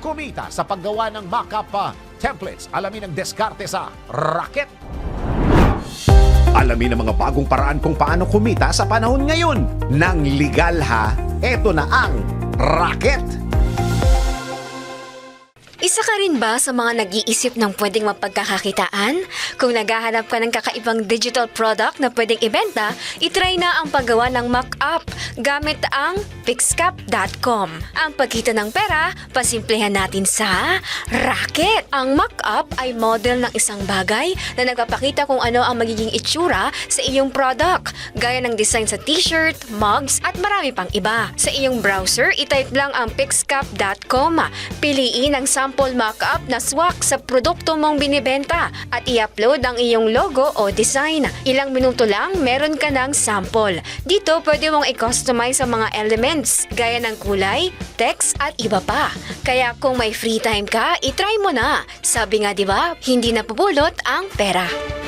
kumita sa paggawa ng mock-up templates. Alamin ang diskarte sa Racket. Alamin ang mga bagong paraan kung paano kumita sa panahon ngayon. Nang legal ha, eto na ang Racket. Isa ka rin ba sa mga nag-iisip ng pwedeng mapagkakakitaan? Kung naghahanap ka ng kakaibang digital product na pwedeng ibenta, itry na ang paggawa ng mock-up gamit ang Pixcap.com. Ang pagkita ng pera, pasimplehan natin sa Racket. Ang mock-up ay model ng isang bagay na nagpapakita kung ano ang magiging itsura sa iyong product, gaya ng design sa t-shirt, mugs, at marami pang iba. Sa iyong browser, itype lang ang Pixcap.com. Piliin ang sample mock-up na swak sa produkto mong binibenta at i-upload ang iyong logo o design. Ilang minuto lang, meron ka ng sample. Dito, pwede mong i-customize ang mga elements gaya ng kulay, text at iba pa. Kaya kung may free time ka, itry mo na. Sabi nga 'di ba, hindi napupulot ang pera.